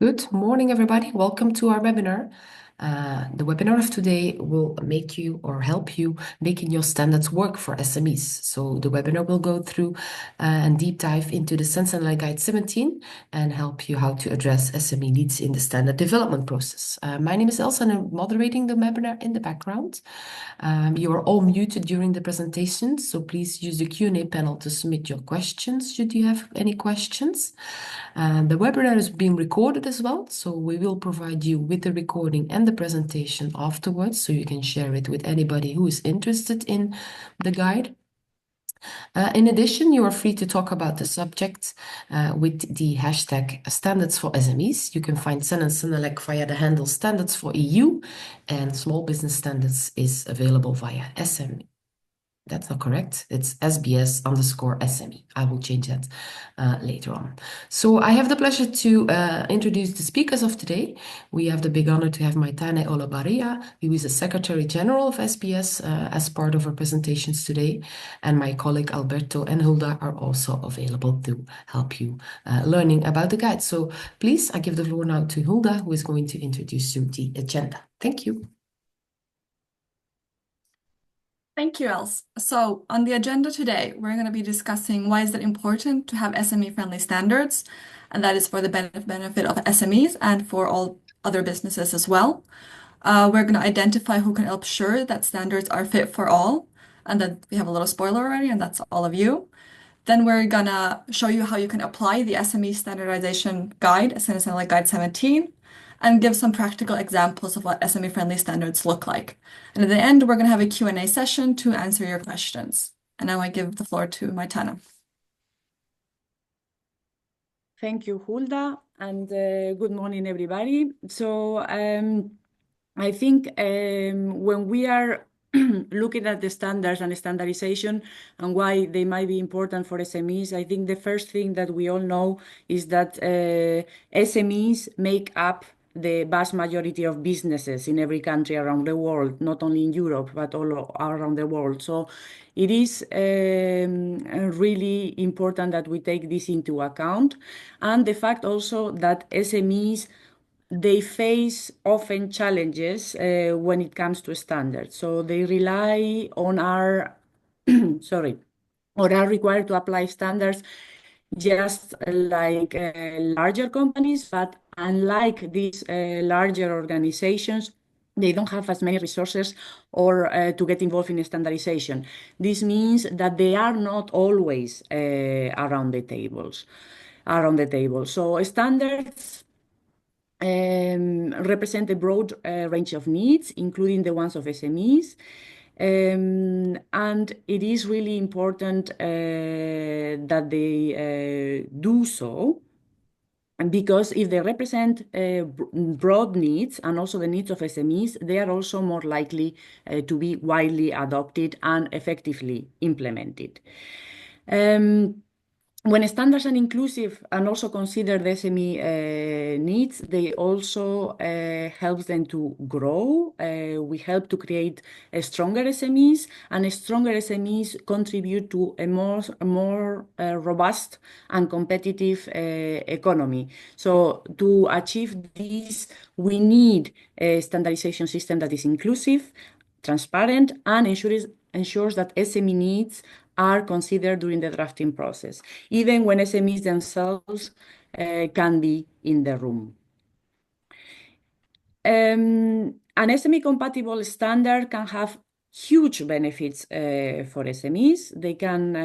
Good morning, everybody. Welcome to our webinar. The webinar of today will make you or help you making your standards work for SMEs. So the webinar will go through and deep dive into the CEN-CENELEC Guide 17 and help you how to address SME needs in the standard development process. My name is Elsa and I'm moderating the webinar in the background. You are all muted during the presentation, so please use the Q&A panel to submit your questions should you have any questions. The webinar is being recorded as well, so we will provide you with the recording and the presentation afterwards, so you can share it with anybody who is interested in the guide. In addition, you are free to talk about the subject with the hashtag standards for SMEs. You can find CEN and CENELEC via the handle standards for EU, and small business standards is available via SME. That's not correct. It's SBS_SME. I will change that later on. So I have the pleasure to introduce the speakers of today. We have the big honor to have Maitane Olabarria, who is the Secretary General of SBS, as part of our presentations today. And my colleague Alberto and Hulda are also available to help you learning about the guide. So please, I give the floor now to Hulda, who is going to introduce you the agenda. Thank you. Thank you, Els. So on the agenda today, we're going to be discussing why is it important to have SME-friendly standards, and that is for the benefit of SMEs and for all other businesses as well. We're going to identify who can help ensure that standards are fit for all, and that we have a little spoiler already, and that's all of you. Then we're going to show you how you can apply the SME standardization guide, CEN-CENELEC Guide 17, and give some practical examples of what SME-friendly standards look like. And at the end, we're going to have a Q&A session to answer your questions. And now I give the floor to Maitane. Thank you, Hulda, and good morning, everybody. So I think when we are looking at the standards and standardization and why they might be important for SMEs, I think the first thing that we all know is that SMEs make up the vast majority of businesses in every country around the world, not only in Europe, but all around the world. So it is really important that we take this into account. And the fact also that SMEs, they face often challenges when it comes to standards. So they rely on our, sorry, or are required to apply standards just like larger companies, but unlike these larger organizations, they don't have as many resources or to get involved in standardization. This means that they are not always around the table. So standards represent a broad range of needs, including the ones of SMEs. And it is really important that they do so, because if they represent broad needs and also the needs of SMEs, they are also more likely to be widely adopted and effectively implemented. When standards are inclusive and also consider the SME needs, they also help them to grow. We help to create a stronger SMEs, and stronger SMEs contribute to a more robust and competitive economy. So to achieve this, we need a standardization system that is inclusive, transparent, and ensures that SME needs are considered during the drafting process, even when SMEs themselves can be in the room. An SME-compatible standard can have huge benefits for SMEs. They can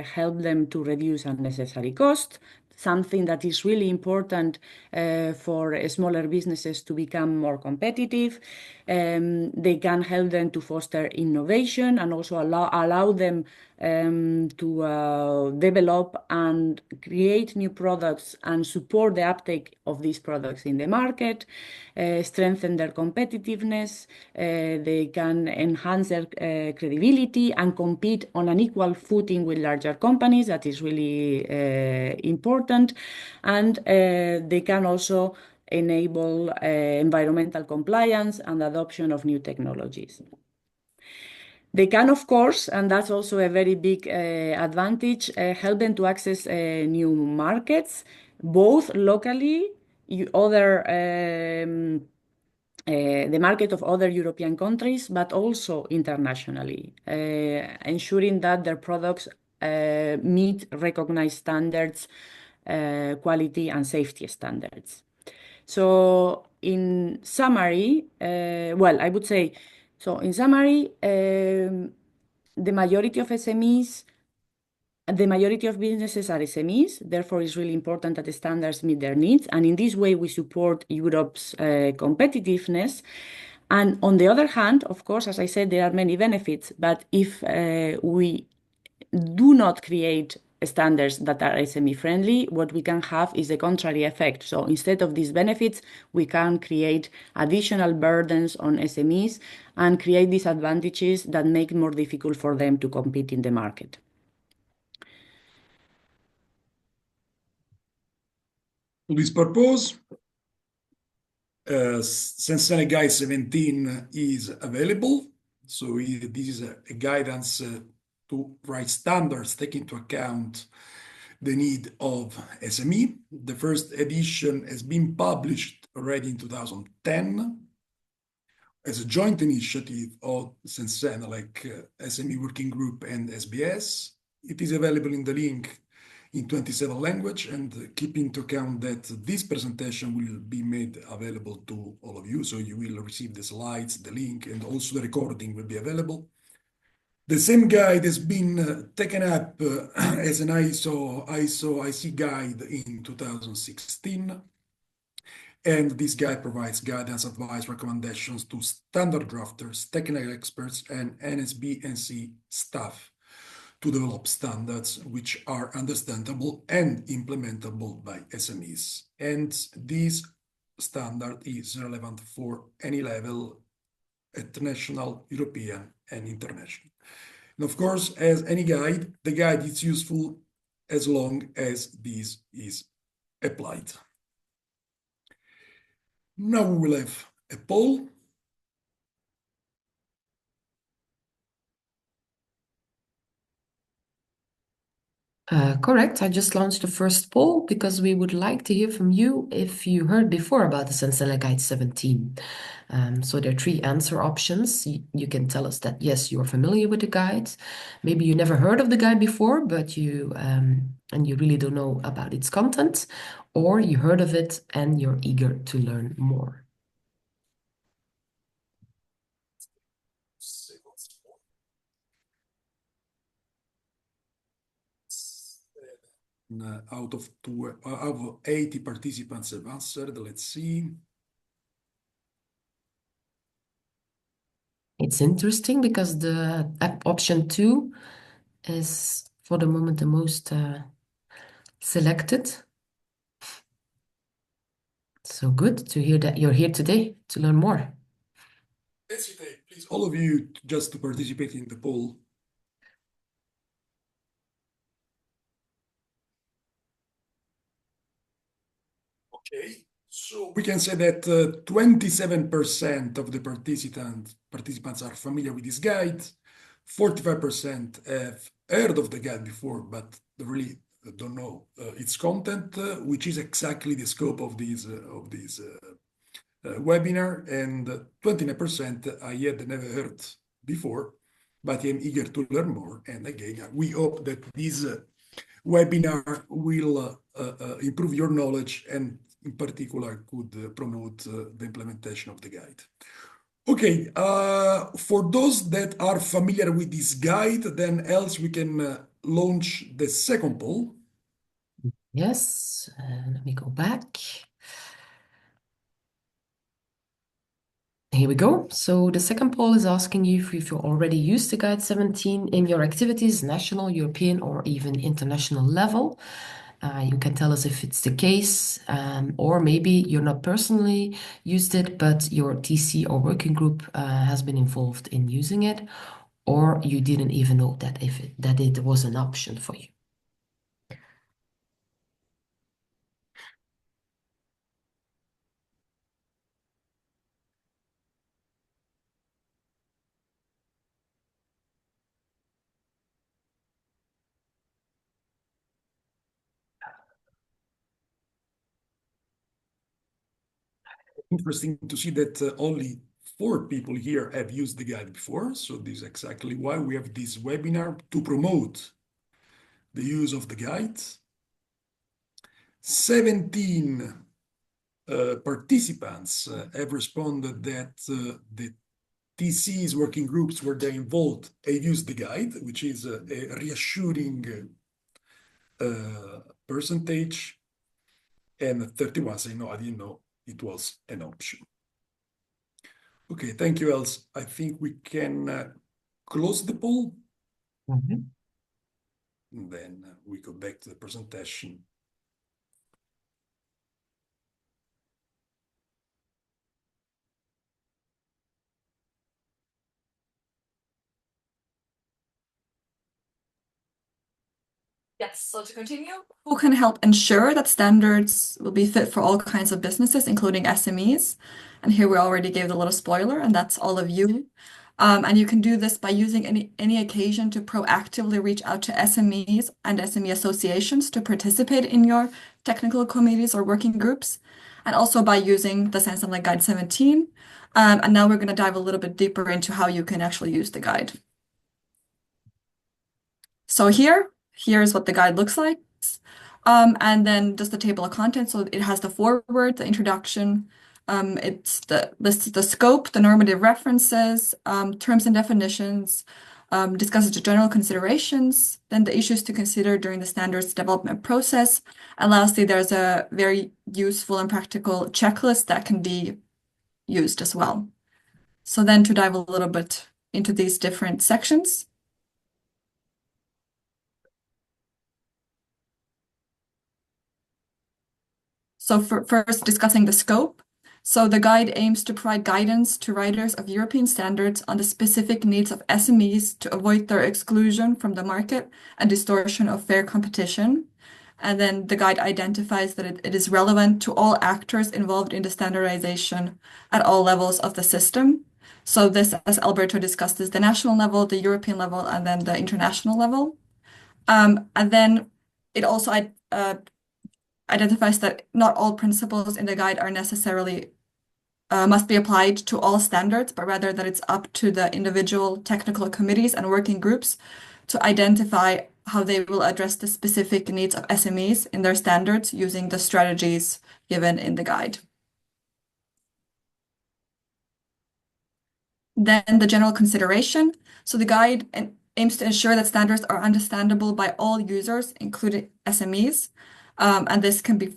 help them to reduce unnecessary costs, something that is really important for smaller businesses to become more competitive. They can help them to foster innovation and also allow them to develop and create new products and support the uptake of these products in the market, strengthen their competitiveness. They can enhance their credibility and compete on an equal footing with larger companies. That is really important. And they can also enable environmental compliance and adoption of new technologies. They can, of course, and that's also a very big advantage, help them to access new markets, both locally the market of other European countries, but also internationally, ensuring that their products meet recognized standards, quality and safety standards. So in summary, I would say, in summary, the majority of businesses are SMEs, therefore it's really important that the standards meet their needs. And in this way, we support Europe's competitiveness. And on the other hand, of course, as I said, there are many benefits, but if we do not create standards that are SME-friendly, what we can have is the contrary effect. So instead of these benefits, we can create additional burdens on SMEs and create disadvantages that make it more difficult for them to compete in the market. For this purpose, CEN-CENELEC Guide 17 is available. So this is a guidance to write standards, take into account the need of SME. The first edition has been published already in 2010 as a joint initiative of CEN-CENELEC, SME Working Group and SBS. It is available in the link in 27 languages, and keep into account that this presentation will be made available to all of you. So you will receive the slides, the link, and also the recording will be available. The same guide has been taken up as an IC guide in 2016. And this guide provides guidance, advice, recommendations to standard drafters, technical experts, and NSB&C staff to develop standards which are understandable and implementable by SMEs. And this standard is relevant for any level at national, European, and international. And of course, as any guide, the guide is useful as long as this is applied. Now we will have a poll. Correct. I just launched the first poll because we would like to hear from you if you heard before about the CEN-CENELEC Guide 17. So there are three answer options. You can tell us that, yes, you are familiar with the guide. Maybe you never heard of the guide before, but you really don't know about its content, or you heard of it and you're eager to learn more. Out of 80 participants have answered. Let's see. It's interesting because the option 2 is for the moment the most selected. So good to hear that you're here today to learn more. Hesitate, please, all of you, just to participate in the poll. Okay, so we can say that 27% of the participants are familiar with this guide. 45% have heard of the guide before, but really don't know its content, which is exactly the scope of this webinar. And 29% I had never heard before, but I'm eager to learn more. And again, we hope that this webinar will improve your knowledge and in particular could promote the implementation of the guide. Okay, for those that are familiar with this guide, then else we can launch the second poll. Yes, let me go back. Here we go. So the second poll is asking you if you already used the Guide 17 in your activities, national, European, or even international level. You can tell us if it's the case, or maybe you're not personally used it, but your TC or working group has been involved in using it, or you didn't even know that it was an option for you. Interesting to see that only 4 people here have used the guide before. So this is exactly why we have this webinar, to promote the use of the guide. 17 participants have responded that the TCs, working groups where they're involved, have used the guide, which is a reassuring percentage. And 31 say, no, I didn't know it was an option. Okay, thank you, Els. I think we can close the poll. Mhm. And then we go back to the presentation. Yes, so to continue, who can help ensure that standards will be fit for all kinds of businesses, including SMEs? And here we already gave the little spoiler, and that's all of you. And you can do this by using any occasion to proactively reach out to SMEs and SME associations to participate in your technical committees or working groups, and also by using the CEN-CENELEC Guide 17. And now we're going to dive a little bit deeper into how you can actually use the guide. So here's what the guide looks like. And then just the table of contents. So it has the foreword, the introduction. It lists the scope, the normative references, terms and definitions, discusses the general considerations, then the issues to consider during the standards development process. And lastly, there's a very useful and practical checklist that can be used as well. So then to dive a little bit into these different sections. So first, discussing the scope. So the guide aims to provide guidance to writers of European standards on the specific needs of SMEs to avoid their exclusion from the market and distortion of fair competition. And then the guide identifies that it is relevant to all actors involved in the standardization at all levels of the system. So this, as Alberto discussed, is the national level, the European level, and then the international level. And then it also identifies that not all principles in the guide are necessarily must be applied to all standards, but rather that it's up to the individual technical committees and working groups to identify how they will address the specific needs of SMEs in their standards using the strategies given in the guide. Then the general consideration. So the guide aims to ensure that standards are understandable by all users, including SMEs. And this can be,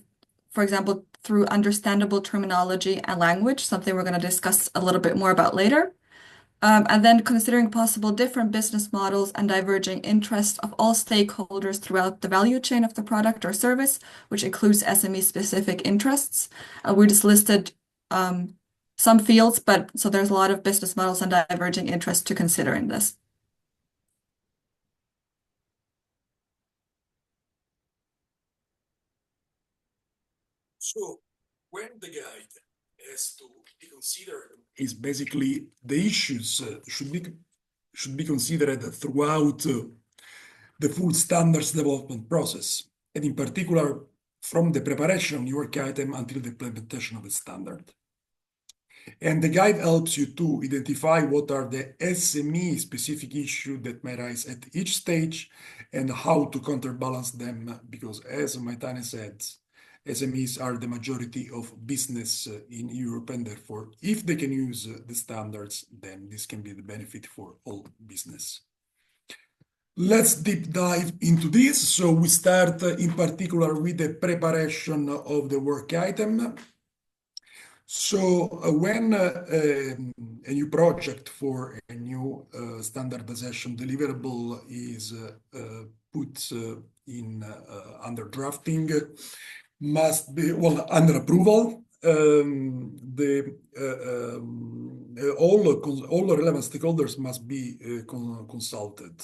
for example, through understandable terminology and language, something we're going to discuss a little bit more about later. And then considering possible different business models and diverging interests of all stakeholders throughout the value chain of the product or service, which includes SME-specific interests. We just listed some fields, but so there's a lot of business models and diverging interests to consider in this. So when the guide has to be considered, is basically the issues should be considered throughout the full standards development process, and in particular from the preparation of the work item until the implementation of the standard. And the guide helps you to identify what are the SME-specific issues that may arise at each stage and how to counterbalance them, because as Maitane said, SMEs are the majority of business in Europe, and therefore, if they can use the standards, then this can be the benefit for all business. Let's deep dive into this. So we start in particular with the preparation of the work item. So when a new project for a new standardization deliverable is put in under drafting, must be, well, under approval, all relevant stakeholders must be consulted,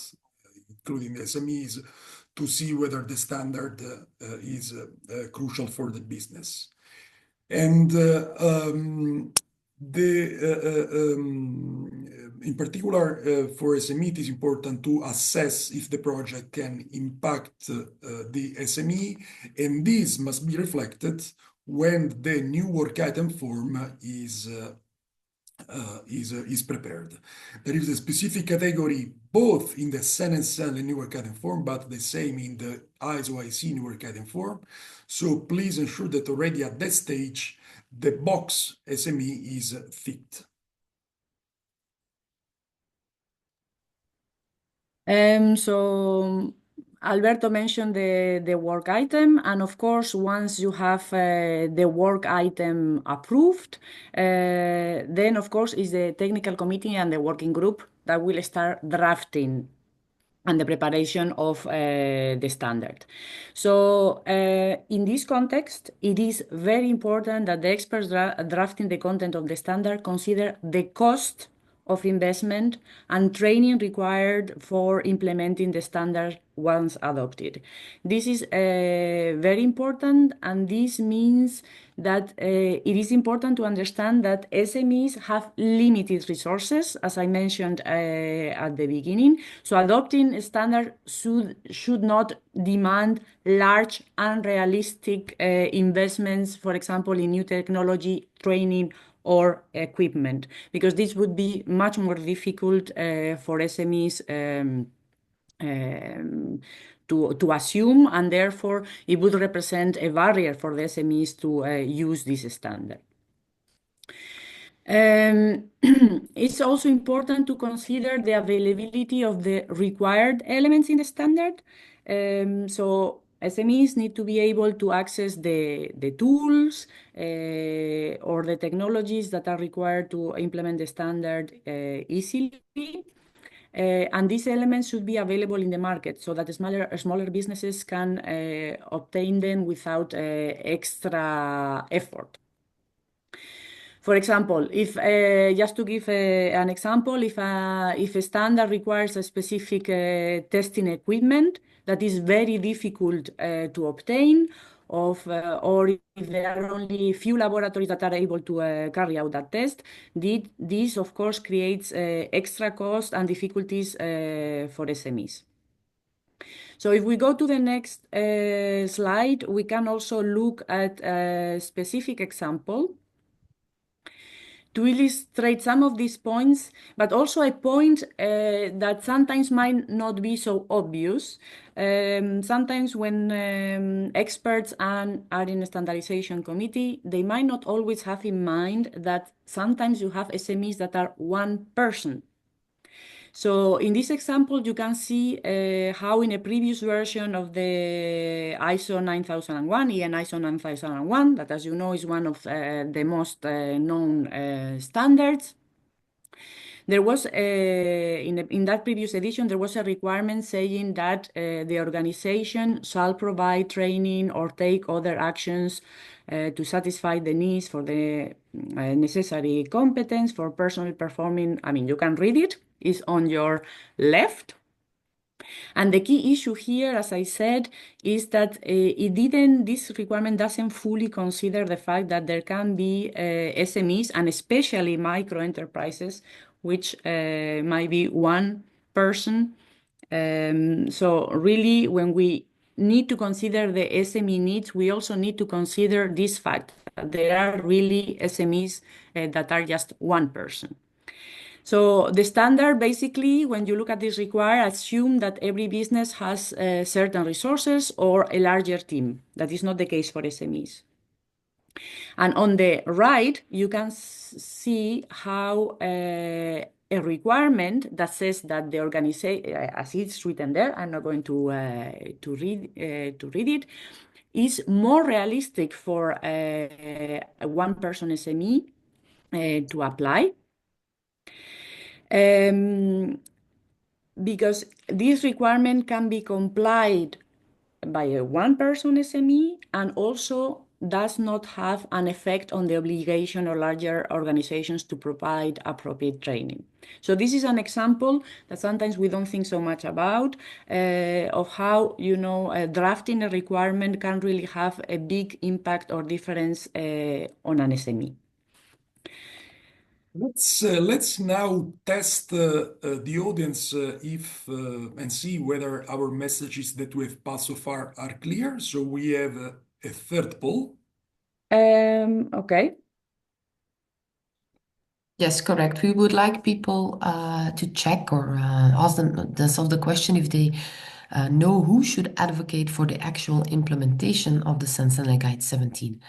including the SMEs, to see whether the standard is crucial for the business. And in particular, for SME, it is important to assess if the project can impact the SME, and this must be reflected when the new work item form is prepared. There is a specific category both in the CEN-CENELEC new work item form, but the same in the ISO IC new work item form. So please ensure that already at that stage, the box SME is fit. So Alberto mentioned the work item, and of course, once you have the work item approved, then of course is the technical committee and the working group that will start drafting and the preparation of the standard. So in this context, it is very important that the experts drafting the content of the standard consider the cost of investment and training required for implementing the standard once adopted. This is very important, and this means that it is important to understand that SMEs have limited resources, as I mentioned at the beginning. So adopting a standard should not demand large, unrealistic investments, for example, in new technology, training, or equipment, because this would be much more difficult for SMEs to assume, and therefore it would represent a barrier for the SMEs to use this standard. It's also important to consider the availability of the required elements in the standard. So SMEs need to be able to access the tools or the technologies that are required to implement the standard easily. And these elements should be available in the market so that smaller businesses can obtain them without extra effort. For example, if just to give an example, if a standard requires a specific testing equipment that is very difficult to obtain, or if there are only few laboratories that are able to carry out that test, this of course creates extra cost and difficulties for SMEs. So if we go to the next slide, we can also look at a specific example to illustrate some of these points, but also a point that sometimes might not be so obvious. Sometimes when experts are in a standardization committee, they might not always have in mind that sometimes you have SMEs that are one person. So in this example, you can see how in a previous version of the ISO 9001, EN ISO 9001, that as you know is one of the most known standards, there was in that previous edition, there was a requirement saying that the organization shall provide training or take other actions to satisfy the needs for the necessary competence for personal performing. I mean, you can read it. It's on your left. And the key issue here, as I said, is that this requirement doesn't fully consider the fact that there can be SMEs and especially micro enterprises, which might be one person. So really, when we need to consider the SME needs, we also need to consider this fact that there are really SMEs that are just one person. So the standard, basically, when you look at this assume that every business has certain resources or a larger team. That is not the case for SMEs. And on the right, you can see how a requirement that says that the organization, as it's written there, I'm not going to read it, is more realistic for a one-person SME to apply. Because this requirement can be complied by a one-person SME and also does not have an effect on the obligation of larger organizations to provide appropriate training. So this is an example that sometimes we don't think so much about of how, drafting a requirement can really have a big impact or difference on an SME. Let's now test the audience and see whether our messages that we have passed so far are clear. So we have a third poll. Okay. Yes, correct. We would like people to check or ask themselves the question if they know who should advocate for the actual implementation of the CEN-CENELEC Guide 17.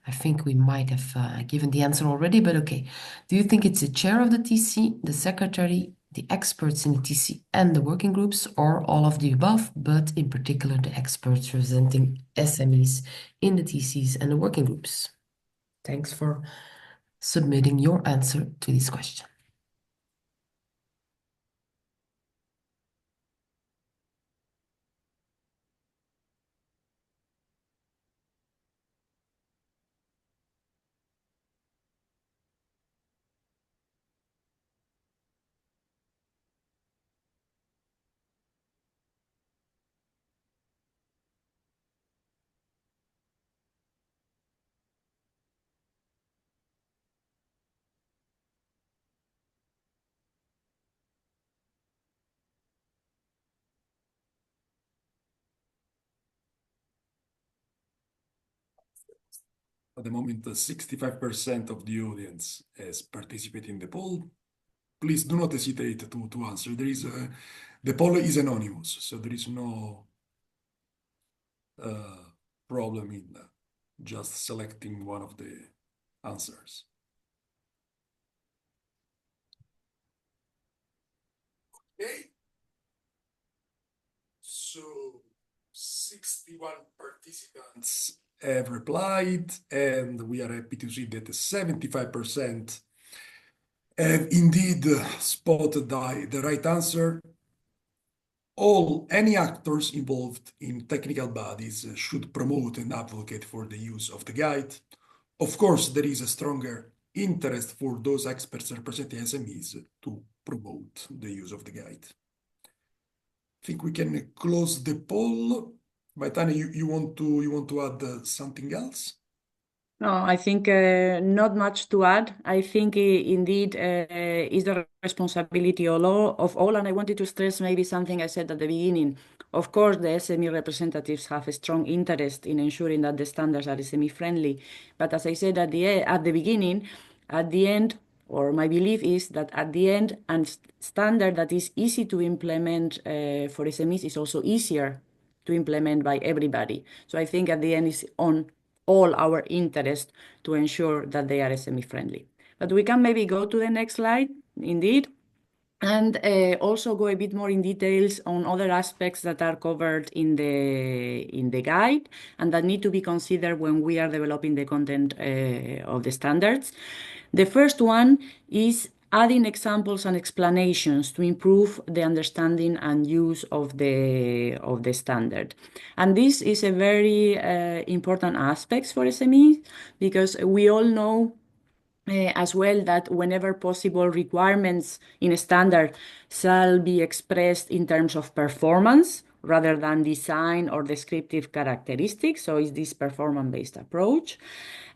I think we might have given the answer already, but okay. Do you think it's the chair of the TC, the secretary, the experts in the TC, and the working groups, or all of the above, but in particular the experts representing SMEs in the TCs and the working groups? Thanks for submitting your answer to this question. At the moment, 65% of the audience has participated in the poll. Please do not hesitate to answer. The poll is anonymous, so there is no problem in just selecting one of the answers. Okay. So 61 participants have replied, and we are happy to see that 75% have indeed spotted the right answer. Any actors involved in technical bodies should promote and advocate for the use of the guide. Of course, there is a stronger interest for those experts representing SMEs to promote the use of the guide. I think we can close the poll. Maitane, you want to add something else? No, I think not much to add. I think indeed is the responsibility of all, and I wanted to stress maybe something I said at the beginning. Of course, the SME representatives have a strong interest in ensuring that the standards are SME-friendly. But as I said at the beginning, at the end, or my belief is that at the end, a standard that is easy to implement for SMEs is also easier to implement by everybody. So I think at the end is on all our interest to ensure that they are SME-friendly. But we can maybe go to the next slide, indeed, and also go a bit more in details on other aspects that are covered in the guide and that need to be considered when we are developing the content of the standards. The first one is adding examples and explanations to improve the understanding and use of the standard. And this is a very important aspect for SMEs because we all know as well that whenever possible requirements in a standard shall be expressed in terms of performance rather than design or descriptive characteristics. So it's this performance-based approach.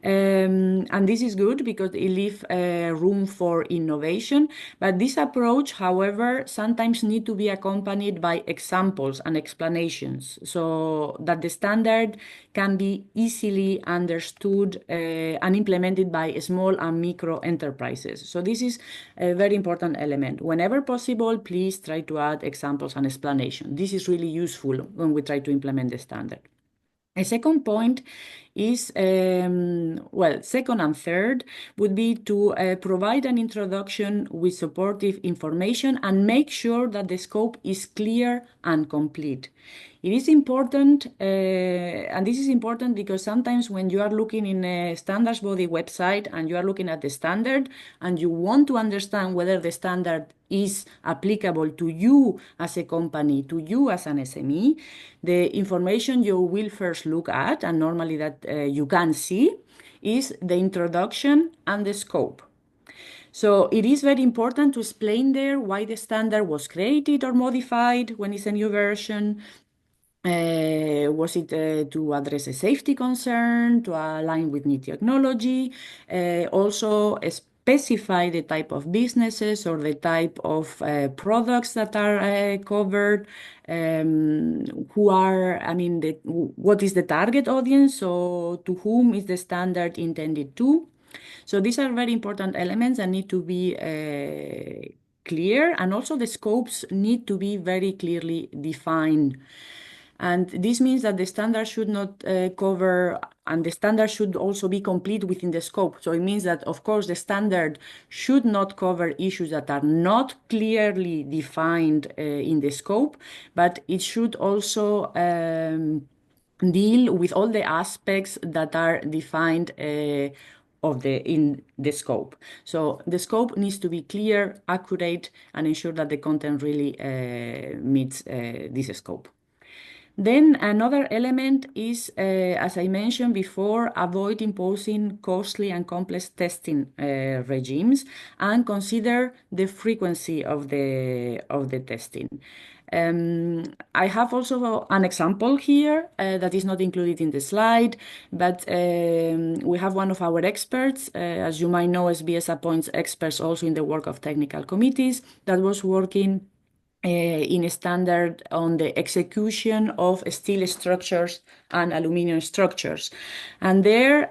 And this is good because it leaves room for innovation. But this approach, however, sometimes need to be accompanied by examples and explanations so that the standard can be easily understood and implemented by small and micro enterprises. So this is a very important element. Whenever possible, please try to add examples and explanation. This is really useful when we try to implement the standard. A second point is, second and third would be to provide an introduction with supportive information and make sure that the scope is clear and complete. It is important, and this is important because sometimes when you are looking in a standards body website and you are looking at the standard and you want to understand whether the standard is applicable to you as a company, to you as an SME, the information you will first look at, and normally that you can see, is the introduction and the scope. So it is very important to explain there why the standard was created or modified when it's a new version. Was it to address a safety concern, to align with new technology? Also specify the type of businesses or the type of products that are covered, who are, I mean, what is the target audience, so to whom is the standard intended to. So these are very important elements that need to be clear, and also the scopes need to be very clearly defined. And this means that the standard should not cover, and the standard should also be complete within the scope. So it means that, of course, the standard should not cover issues that are not clearly defined in the scope, but it should also deal with all the aspects that are defined in the scope. So the scope needs to be clear, accurate, and ensure that the content really meets this scope. Then another element is, as I mentioned before, avoid imposing costly and complex testing regimes, and consider the frequency of the testing. I have also an example here that is not included in the slide, but we have one of our experts. As you might know, SBS appoints experts also in the work of technical committees, that was working in a standard on the execution of steel structures and aluminum structures. And there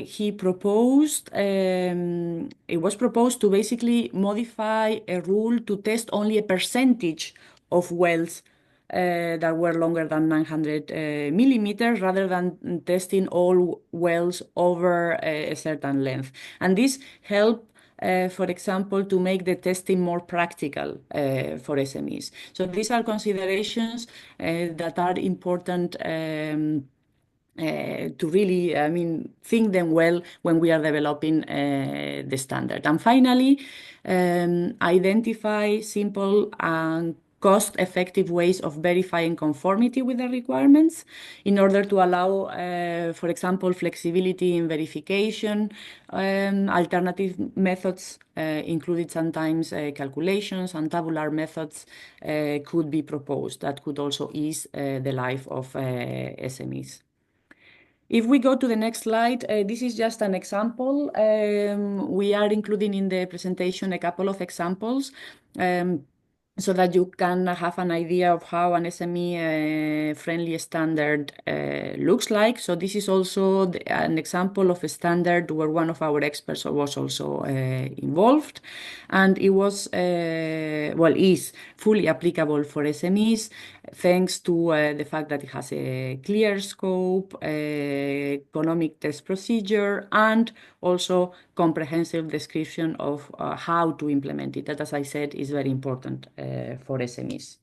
he proposed, it was proposed to basically modify a rule to test only a percentage of welds that were longer than 900 millimeters, rather than testing all welds over a certain length. And this helped, for example, to make the testing more practical for SMEs. So these are considerations that are important to really, I mean, think them well when we are developing the standard. And finally, identify simple and cost-effective ways of verifying conformity with the requirements in order to allow, for example, flexibility in verification. Alternative methods included sometimes calculations, and tabular methods could be proposed that could also ease the life of SMEs. If we go to the next slide, this is just an example. We are including in the presentation a couple of examples so that you can have an idea of how an SME-friendly standard looks like. So this is also an example of a standard where one of our experts was also involved, and it was, is fully applicable for SMEs, thanks to the fact that it has a clear scope, economic test procedure, and also comprehensive description of how to implement it. That, as I said, is very important for SMEs.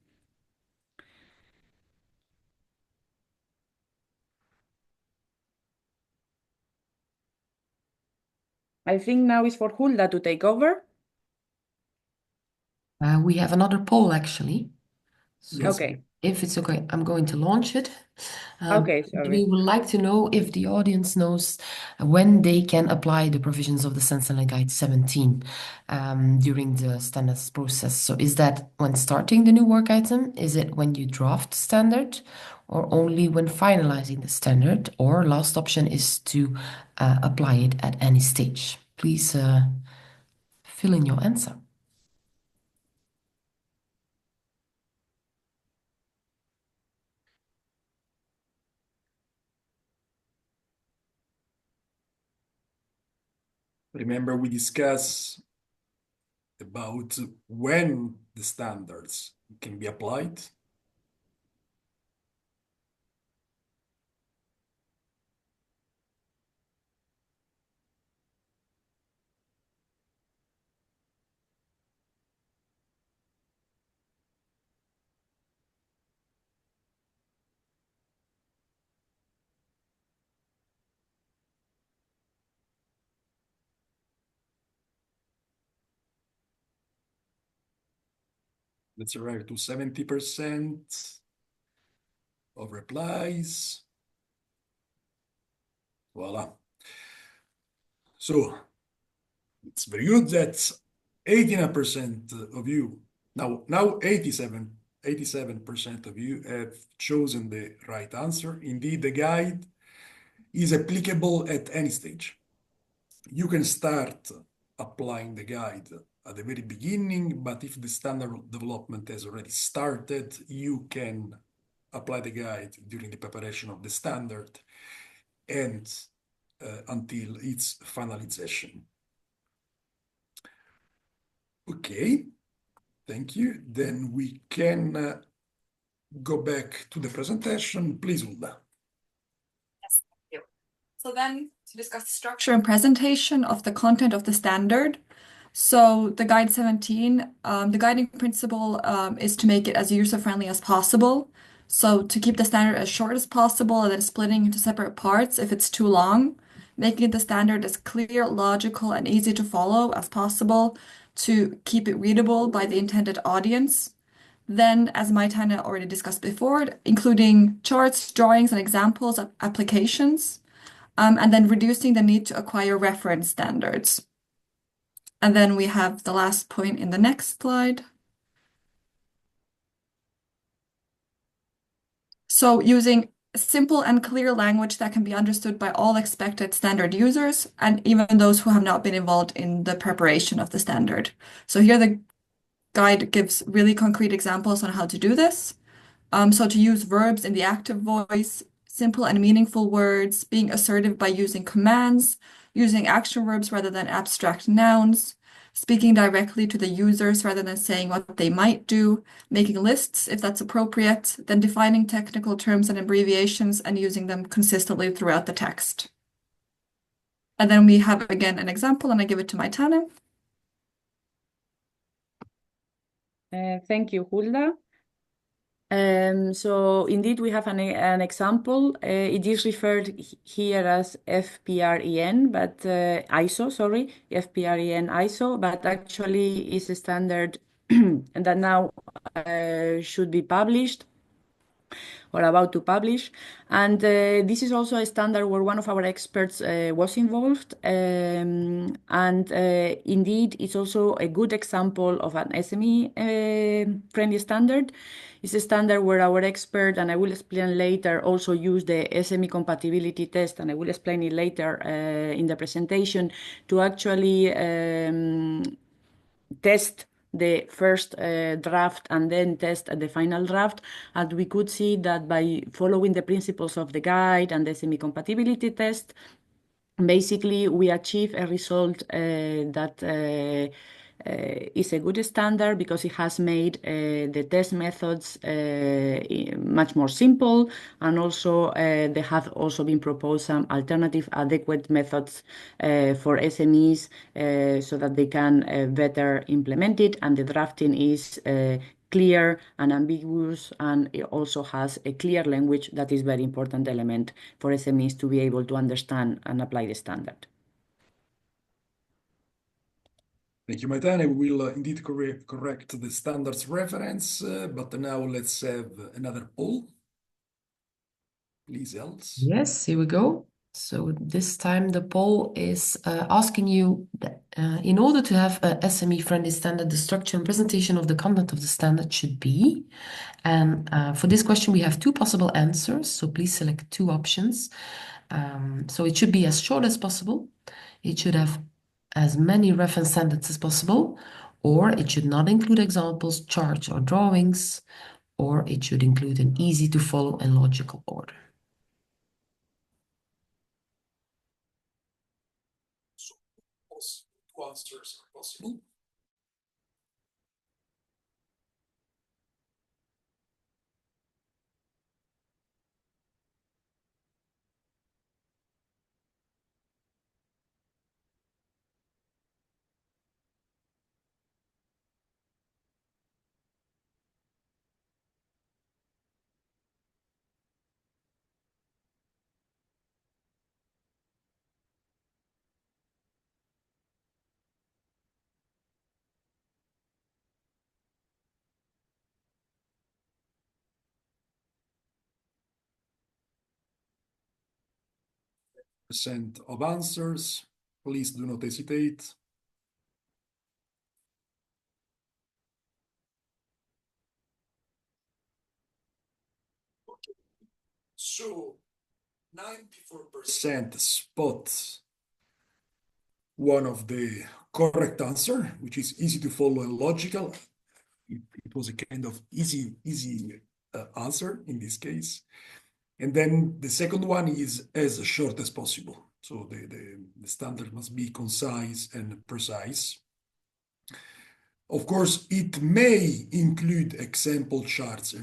I think now is for Hulda to take over. We have another poll actually. So Okay. if it's okay, I'm going to launch it. Okay, sorry. We would like to know if the audience knows when they can apply the provisions of the CEN-CENELEC Guide 17 during the standards process. So is that when starting the new work item? Is it when you draft standard, or only when finalizing the standard? Or last option is to apply it at any stage. Please fill in your answer. Remember, we discussed about when the standards can be applied. Let's arrive to 70% of replies. Voila. So it's very good that 89% of you, now 87% of you have chosen the right answer. Indeed, the guide is applicable at any stage. You can start applying the guide at the very beginning, but if the standard development has already started, you can apply the guide during the preparation of the standard and until its finalization. Okay, thank you. Then we can go back to the presentation. Please, Hulda. Yes, thank you. So then to discuss the structure and presentation of the content of the standard. So the Guide 17, the guiding principle is to make it as user-friendly as possible. So to keep the standard as short as possible and then splitting into separate parts if it's too long, making the standard as clear, logical, and easy to follow as possible to keep it readable by the intended audience. Then, as Maitane already discussed before, including charts, drawings, and examples of applications, and then reducing the need to acquire reference standards. And then we have the last point in the next slide. So using simple and clear language that can be understood by all expected standard users and even those who have not been involved in the preparation of the standard. So here the guide gives really concrete examples on how to do this. So to use verbs in the active voice, simple and meaningful words, being assertive by using commands, using action verbs rather than abstract nouns, speaking directly to the users rather than saying what they might do, making lists if that's appropriate, then defining technical terms and abbreviations and using them consistently throughout the text. And then we have again an example, and I give it to Maitane. Thank you, Hulda. So indeed, we have an example. It is referred here as FPREN, but ISO, sorry, FPREN ISO, but actually is a standard that now should be published or about to publish. And this is also a standard where one of our experts was involved. Indeed, it's also a good example of an SME-friendly standard. It's a standard where our expert, and I will explain later, also use the SME compatibility test, and I will explain it later in the presentation, to actually test the first draft and then test the final draft. And we could see that by following the principles of the guide and the semi-compatibility test, basically we achieve a result that is a good standard because it has made the test methods much more simple, and also there have also been proposed some alternative adequate methods for SMEs so that they can better implement it, and the drafting is clear and ambiguous, and it also has a clear language that is a very important element for SMEs to be able to understand and apply the standard. Thank you, Maitane. We will indeed correct the standards reference, but now let's have another poll. Please, Els. Yes, here we go. So this time the poll is asking you, in order to have a SME-friendly standard, the structure and presentation of the content of the standard should be. And for this question, we have two possible answers. So please select two options. So it should be as short as possible. It should have as many reference standards as possible, or it should not include examples, charts, or drawings, or it should include an easy to follow and logical order. So, two answers are possible. Percent of answers. Please do not hesitate. Okay. So 94% spot one of the correct answer, which is easy to follow and logical. It was a kind of easy answer in this case. And then the second one is as short as possible. So the standard must be concise and precise. Of course, it may include example charts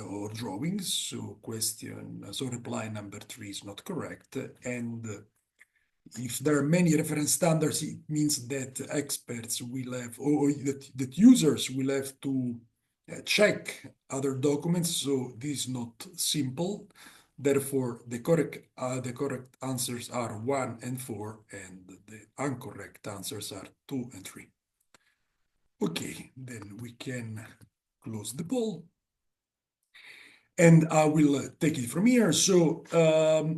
or drawings. So reply number 3 is not correct. And if there are many reference standards, it means that experts will have, or that users will have to check other documents. So this is not simple. Therefore, the correct answers are 1 and 4, and the incorrect answers are 2 and 3. Okay, then we can close the poll. And I will take it from here. So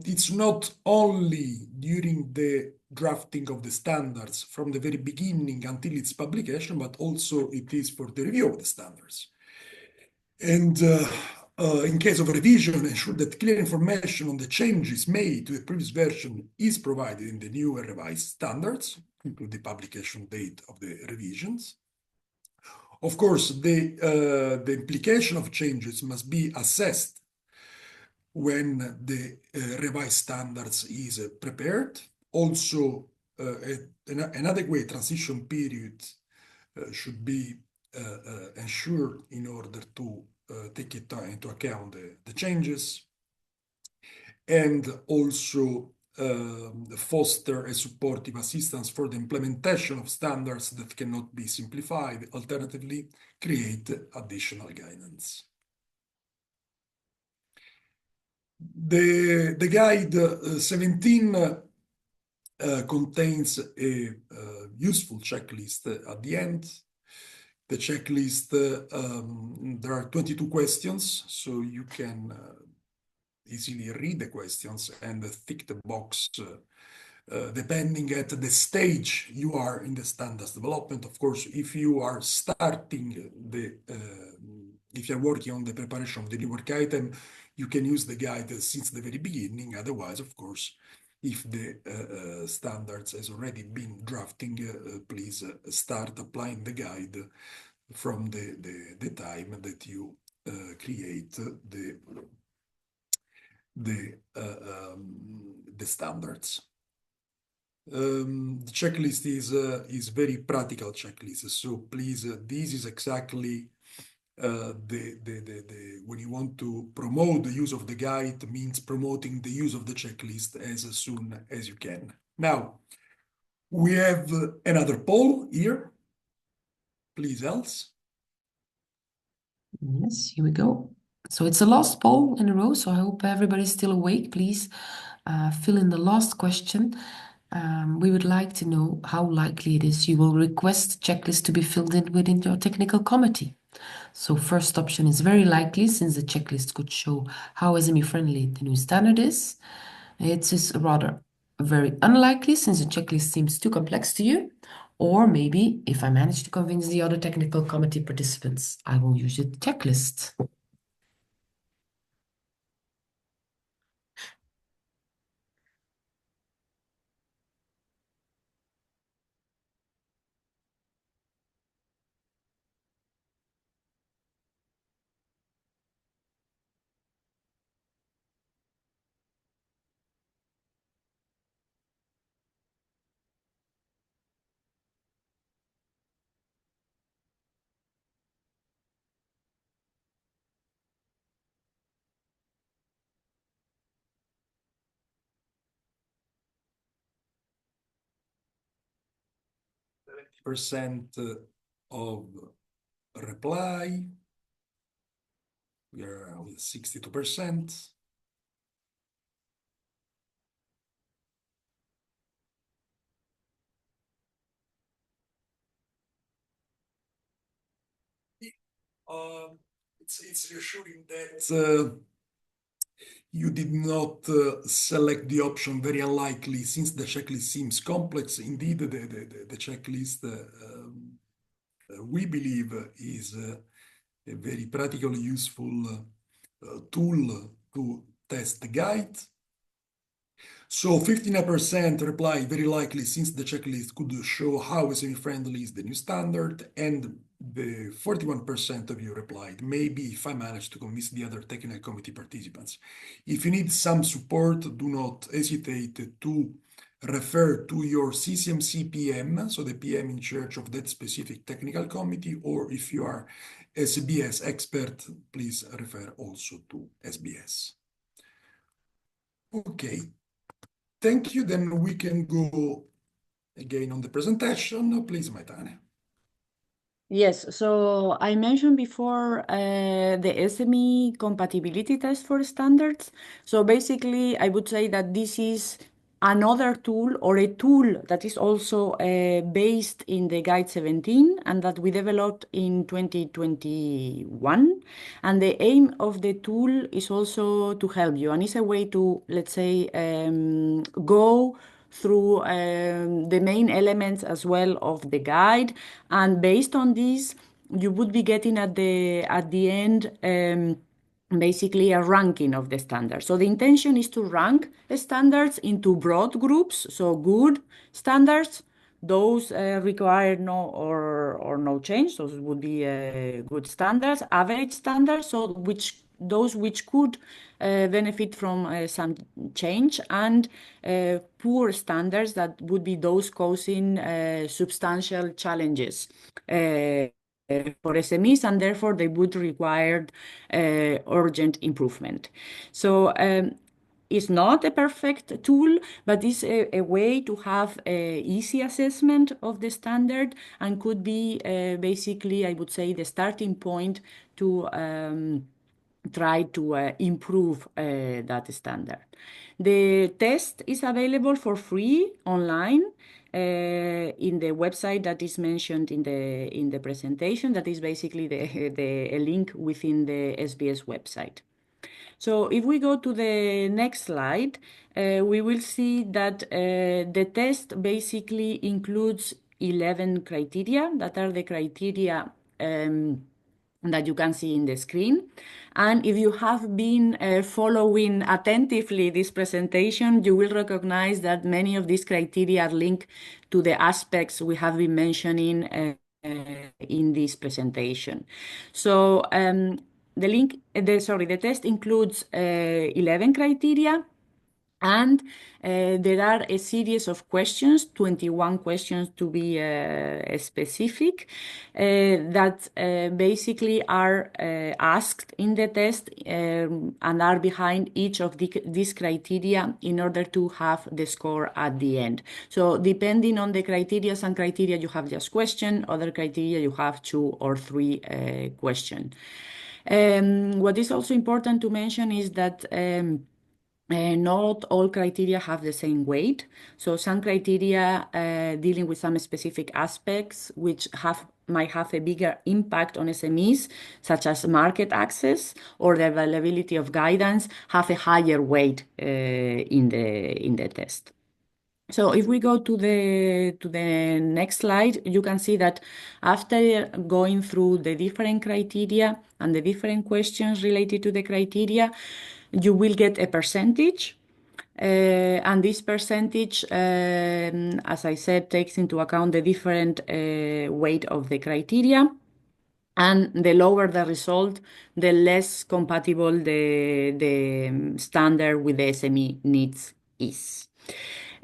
it's not only during the drafting of the standards from the very beginning until its publication, but also it is for the review of the standards. And in case of revision, ensure that clear information on the changes made to the previous version is provided in the new and revised standards, including the publication date of the revisions. Of course, the implication of changes must be assessed when the revised standards is prepared. Also, an adequate transition period should be ensured in order to take into account the changes, and also foster a supportive assistance for the implementation of standards that cannot be simplified. Alternatively, create additional guidance. The guide 17 contains a useful checklist at the end. The checklist, there are 22 questions, so you can easily read the questions and tick the box depending at the stage you are in the standards development. Of course, if you are starting if you're working on the preparation of the new work item, you can use the guide since the very beginning. Otherwise, of course, if the standards has already been drafting, please start applying the guide from the time that you create the standards. The checklist is very practical checklist. So please, this is exactly when you want to promote the use of the guide, means promoting the use of the checklist as soon as you can. Now, we have another poll here. Please, else. Yes, here we go. So it's the last poll in a row, so I hope everybody's still awake. Please fill in the last question. We would like to know how likely it is you will request checklist to be filled in within your technical committee. So first option is very likely, since the checklist could show how SME-friendly the new standard is. It is rather very unlikely, since the checklist seems too complex to you. Or maybe if I manage to convince the other technical committee participants, I will use the checklist. Percent of reply. We are with 62%. It's reassuring that you did not select the option very unlikely, since the checklist seems complex. Indeed, the checklist, we believe, is a very practical, useful tool to test the guide. So 59% reply very likely, since the checklist could show how SME-friendly is the new standard, and the 41% of you replied, maybe if I manage to convince the other technical committee participants. If you need some support, do not hesitate to refer to your CCMC PM, so the PM in charge of that specific technical committee, or if you are SBS expert, please refer also to SBS. Okay. Thank you. Then we can go again on the presentation. Please, Maitane. Yes, so I mentioned before the SME compatibility test for standards. So basically, I would say that this is another tool or a tool that is also based in the Guide 17 and that we developed in 2021. And the aim of the tool is also to help you. And it's a way to, let's say, go through the main elements as well of the guide, and based on this, you would be getting at the end basically a ranking of the standards. So the intention is to rank the standards into broad groups. So good standards, those require no or no change. Those would be good standards. Average standards, so those which could benefit from some change, and poor standards, that would be those causing substantial challenges for SMEs, and therefore they would require urgent improvement. So it's not a perfect tool, but it's a way to have a easy assessment of the standard, and could be basically, I would say, the starting point to try to improve that standard. The test is available for free online in the website that is mentioned in the presentation. That is basically a link within the SBS website. So if we go to the next slide, we will see that the test basically includes 11 criteria that are the criteria that you can see in the screen. And if you have been following attentively this presentation, you will recognize that many of these criteria are linked to the aspects we have been mentioning in this presentation. So the test includes 11 criteria. And there are a series of questions, 21 questions to be specific, that basically are asked in the test and are behind each of these criteria in order to have the score at the end. So depending on the criteria, some criteria you have just question, other criteria you have 2 or 3 questions. What is also important to mention is that not all criteria have the same weight. So some criteria dealing with some specific aspects which might have a bigger impact on SMEs, such as market access or the availability of guidance, have a higher weight in the test. So if we go to the next slide, you can see that after going through the different criteria and the different questions related to the criteria, you will get a percentage. And this percentage, as I said, takes into account the different weight of the criteria. And the lower the result, the less compatible the standard with the SME needs is.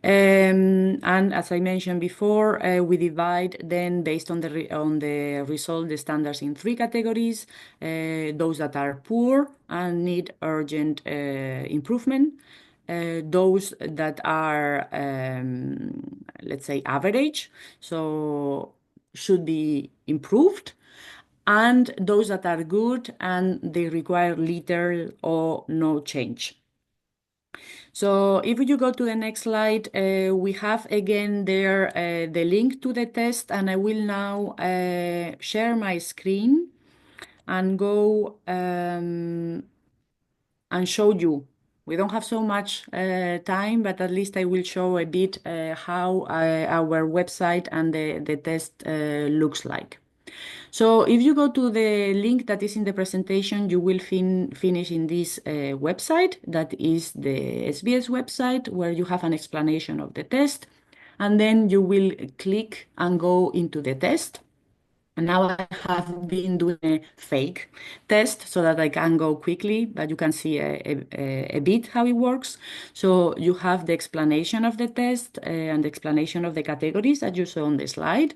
And as I mentioned before, we divide then based on the result, the standards in 3 categories: those that are poor and need urgent improvement, those that are, let's say, average, so should be improved, and those that are good and they require little or no change. So if you go to the next slide, we have again there the link to the test, and I will now share my screen and go and show you. We don't have so much time, but at least I will show a bit how our website and the test looks like. So if you go to the link that is in the presentation, you will finish in this website, that is the SBS website, where you have an explanation of the test. And then you will click and go into the test. And now I have been doing a fake test so that I can go quickly, but you can see a bit how it works. So you have the explanation of the test and the explanation of the categories that you saw on the slide.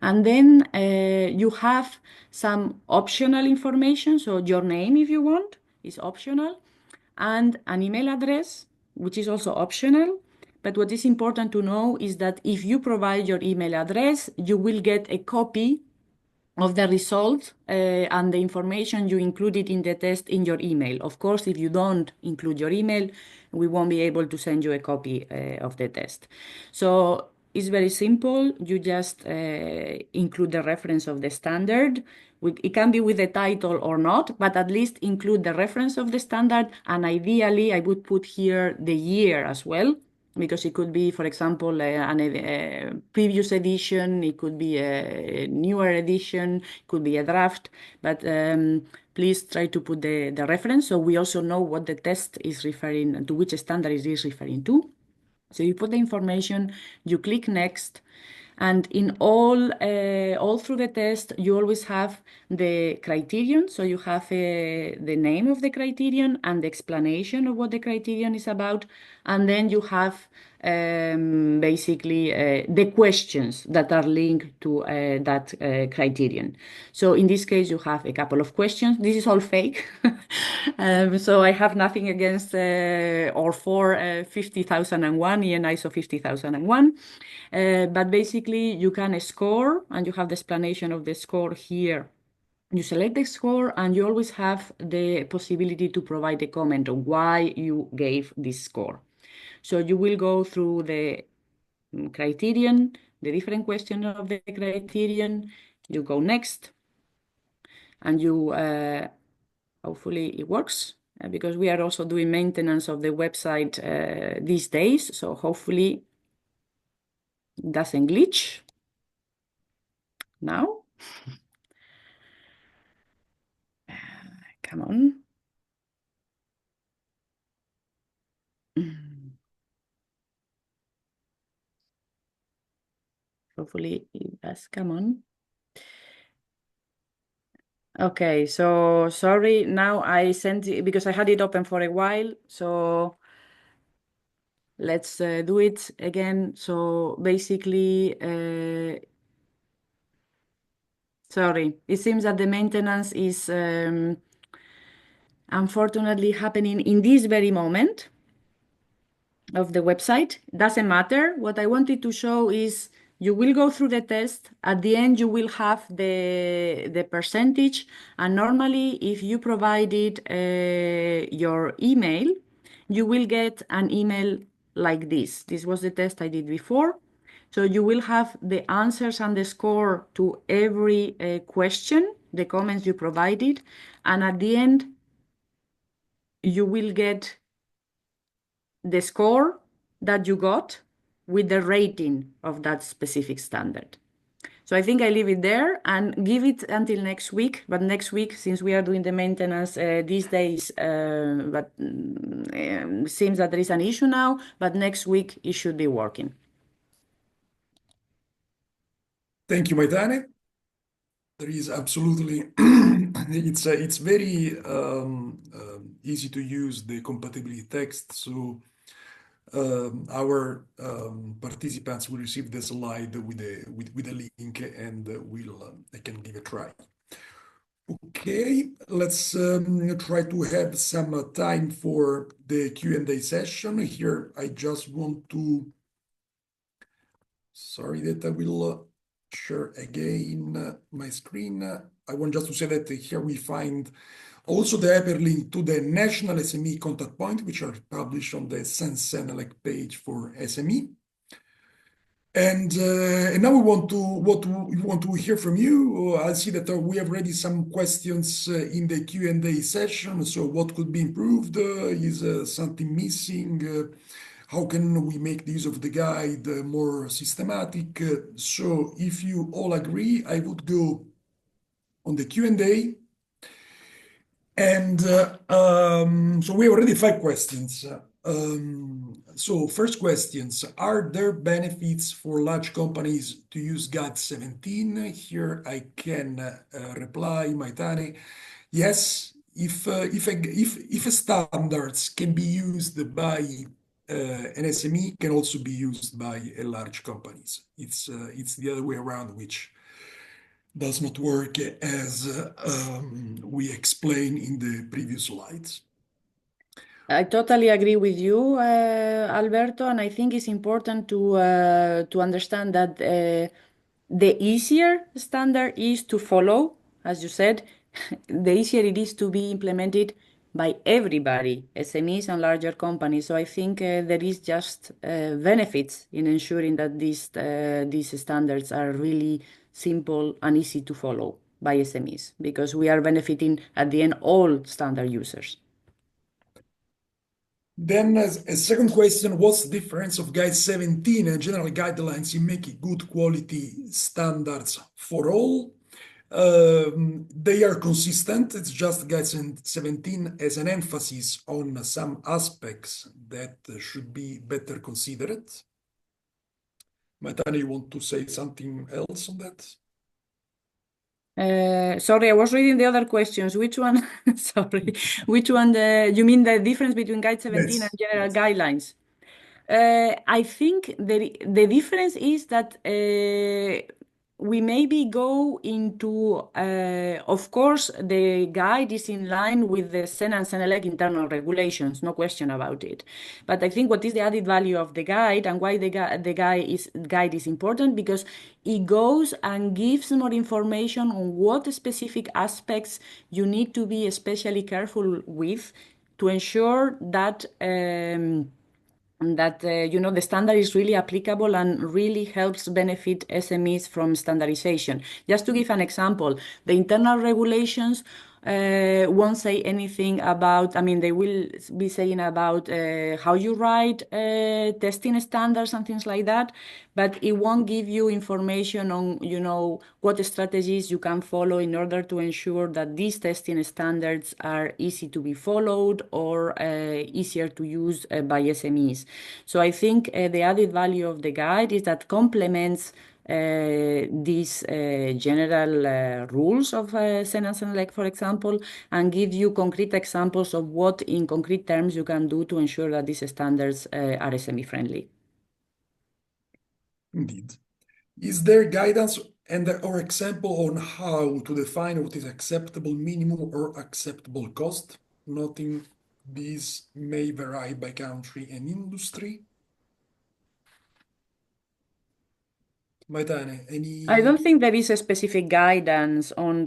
And then you have some optional information. So your name, if you want, is optional, and an email address, which is also optional. But what is important to know is that if you provide your email address, you will get a copy of the result and the information you included in the test in your email. Of course, if you don't include your email, we won't be able to send you a copy of the test. So it's very simple. You just include the reference of the standard. It can be with the title or not, but at least include the reference of the standard. And ideally, I would put here the year as well, because it could be, for example, a previous edition, it could be a newer edition, it could be a draft, but please try to put the reference so we also know what the test is referring to, which standard it is referring to. So you put the information, you click next, and in all through the test, you always have the criterion. So you have the name of the criterion and the explanation of what the criterion is about. And then you have basically the questions that are linked to that criterion. So in this case, you have a couple of questions. This is all fake. So I have nothing against or for 50,001, ISO 50,001. But basically, you can score, and you have the explanation of the score here. You select the score, and you always have the possibility to provide a comment on why you gave this score. So you will go through the criterion, the different questions of the criterion. You go next, and you hopefully it works because we are also doing maintenance of the website these days. So hopefully it doesn't glitch now. Come on. Hopefully it does come on. Okay, so sorry, now I sent it because I had it open for a while. So let's do it again. So basically, sorry, it seems that the maintenance is unfortunately happening in this very moment of the website. Doesn't matter. What I wanted to show is you will go through the test. At the end, you will have the percentage. And normally, if you provided your email, you will get an email like this. This was the test I did before. So you will have the answers and the score to every question, the comments you provided. And at the end, you will get the score that you got with the rating of that specific standard. So I think I leave it there and give it until next week. But next week, since we are doing the maintenance these days, but seems that there is an issue now, but next week it should be working. Thank you, Maitane. There is absolutely, it's very easy to use the compatibility text. So our participants will receive the slide with a link, and they can give a try. Okay, let's try to have some time for the Q&A session. Here, I just want to, sorry that I will share again my screen. I want just to say that here we find also the hyperlink to the National SME contact point, which are published on the CEN-CENELEC page for SME. And now we want to hear from you. I see that we have already some questions in the Q&A session. So what could be improved? Is something missing? How can we make the use of the guide more systematic? So if you all agree, I would go on the Q&A. And so we have already 5 questions. So first questions, are there benefits for large companies to use Guide 17? Here I can reply, Maitane, yes, if a standards can be used by an SME, can also be used by a large companies. It's the other way around, which does not work as we explained in the previous slides. I totally agree with you, Alberto, and I think it's important to understand that the easier standard is to follow, as you said, the easier it is to be implemented by everybody, SMEs and larger companies. So I think there is just benefits in ensuring that these standards are really simple and easy to follow by SMEs, because we are benefiting at the end all standard users. Then as a second question, what's the difference of Guide 17 and general guidelines in making good quality standards for all? They are consistent. It's just Guide 17 as an emphasis on some aspects that should be better considered. Maitane, you want to say something else on that? Sorry, I was reading the other questions. Which one? Sorry. Which one? You mean the difference between Guide 17 and general guidelines? I think the difference is that we maybe go into, of course, the guide is in line with the CEN-CENELEC internal regulations, no question about it. But I think what is the added value of the guide and why the guide is important, because it goes and gives more information on what specific aspects you need to be especially careful with to ensure that the standard is really applicable and really helps benefit SMEs from standardization. Just to give an example, the internal regulations won't say anything about, I mean, they will be saying about how you write testing standards and things like that, but it won't give you information on, what strategies you can follow in order to ensure that these testing standards are easy to be followed or easier to use by SMEs. So I think the added value of the guide is that complements these general rules of CEN-CENELEC, for example, and give you concrete examples of what in concrete terms you can do to ensure that these standards are SME-friendly. Indeed. Is there guidance or example on how to define what is acceptable minimum or acceptable cost? Noting these may vary by country and industry. Maitane, I don't think there is a specific guidance on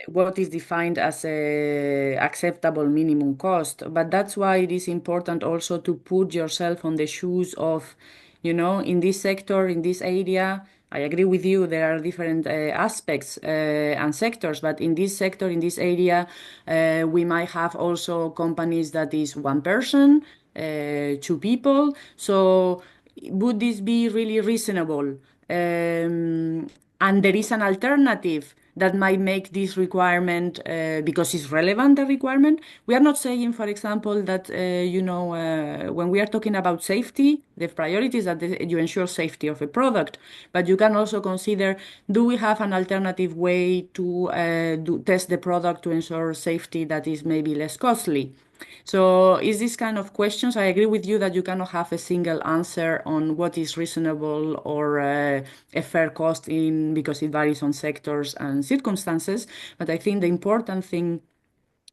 what is defined as a acceptable minimum cost, but that's why it is important also to put yourself on the shoes of, in this sector, in this area. I agree with you, there are different aspects and sectors, but in this sector, in this area, we might have also companies that is one person, 2 people. So would this be really reasonable? And there is an alternative that might make this requirement, because it's relevant, the requirement. We are not saying, for example, that, when we are talking about safety, the priority is that you ensure safety of a product, but you can also consider, do we have an alternative way to test the product to ensure safety that is maybe less costly? So is this kind of questions? I agree with you that you cannot have a single answer on what is reasonable or a fair cost because it varies on sectors and circumstances. But I think the important thing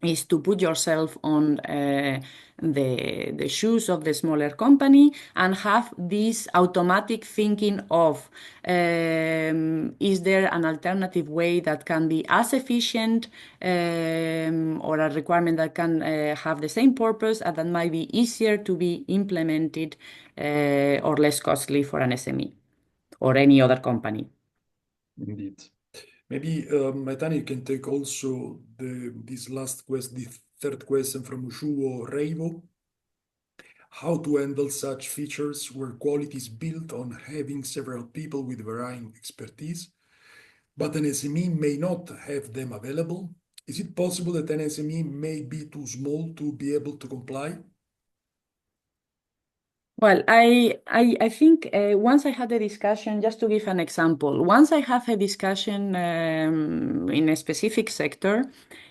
is to put yourself on the shoes of the smaller company and have this automatic thinking of, is there an alternative way that can be as efficient or a requirement that can have the same purpose and that might be easier to be implemented or less costly for an SME or any other company. Indeed. Maybe, Maitane, you can take also this last question, the third question from Ushuo Reivo. How to handle such features where quality is built on having several people with varying expertise? but an SME may not have them available? Is it possible that an SME may be too small to be able to comply? Well, I think once I had a discussion, just to give an example, once I have a discussion in a specific sector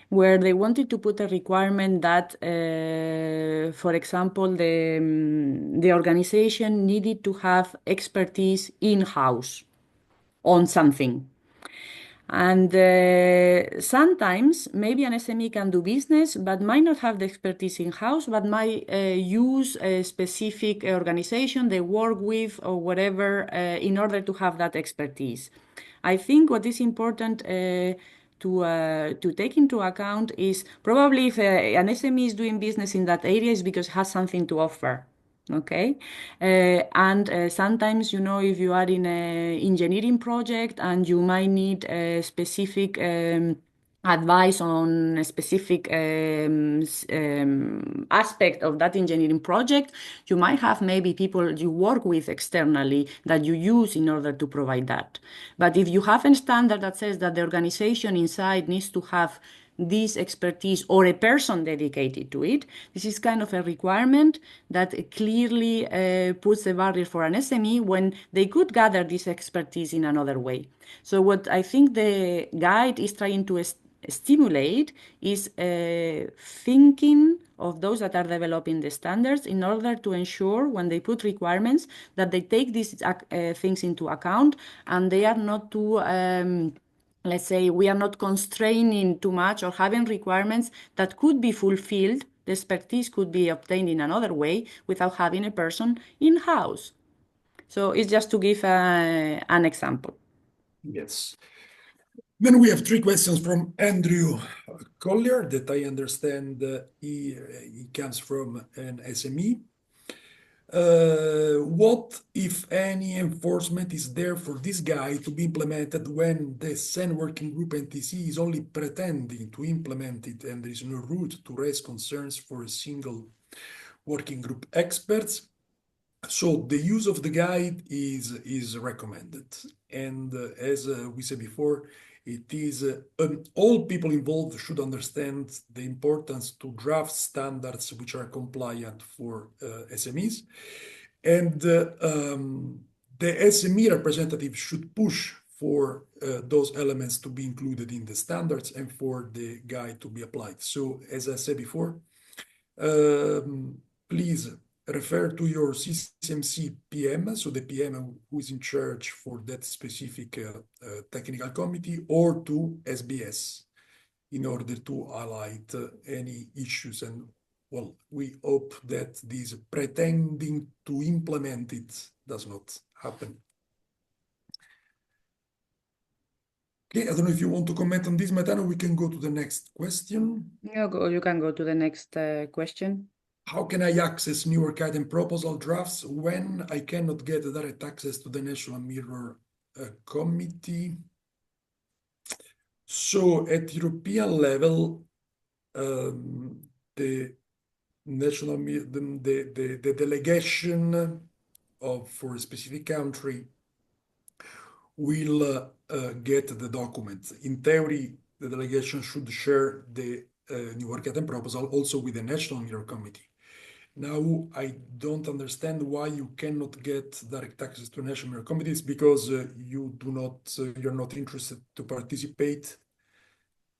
where they wanted to put a requirement that, for example, the organization needed to have expertise in-house on something. And sometimes maybe an SME can do business, but might not have the expertise in-house, but might use a specific organization they work with or whatever in order to have that expertise. I think what is important to take into account is probably if an SME is doing business in that area is because it has something to offer. Okay, and sometimes, if you are in an engineering project and you might need a specific advice on a specific aspect of that engineering project, you might have maybe people you work with externally that you use in order to provide that. But if you have a standard that says that the organization inside needs to have this expertise or a person dedicated to it, this is kind of a requirement that clearly puts a barrier for an SME when they could gather this expertise in another way. So what I think the guide is trying to stimulate is thinking of those that are developing the standards in order to ensure when they put requirements that they take these things into account and they are not too let's say, we are not constraining too much or having requirements that could be fulfilled. The expertise could be obtained in another way without having a person in-house. So it's just to give an example. Yes. Then we have three questions from Andrew Collier that I understand he comes from an SME. What, if any, enforcement is there for this guide to be implemented when the CEN working group NTC is only pretending to implement it and there is no route to raise concerns for a single working group experts? So the use of the guide is recommended. And as we said before, it is all people involved should understand the importance to draft standards which are compliant for SMEs. And the SME representative should push for those elements to be included in the standards and for the guide to be applied. So as I said before, please refer to your CCMC PM, so the PM who is in charge for that specific technical committee, or to SBS in order to highlight any issues. And well, we hope that this pretending to implement it does not happen. Okay, I don't know if you want to comment on this, Maitane. We can go to the next question. You can go to the next question. How can I access new work item proposal drafts when I cannot get direct access to the National Mirror Committee? So at European level, the national the delegation for a specific country will get the document. In theory, the delegation should share the new work item proposal also with the National Mirror Committee. Now, I don't understand why you cannot get direct access to national mirror committees because you're not interested to participate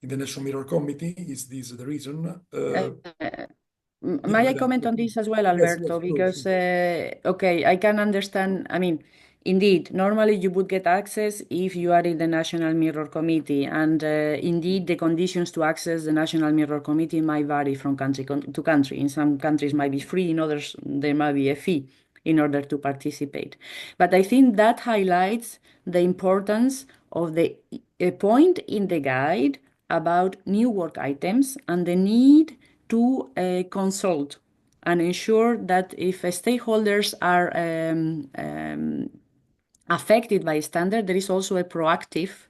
in the National Mirror Committee. Is this the reason? May I comment on this as well, Alberto? Yes, because, okay, I can understand. I mean, indeed, normally you would get access if you are in the National Mirror Committee. And indeed, the conditions to access the National Mirror Committee might vary from country to country. In some countries might be free, in others there might be a fee in order to participate. But I think that highlights the importance of a point in the guide about new work items and the need to consult and ensure that if stakeholders are affected by standard, there is also a proactive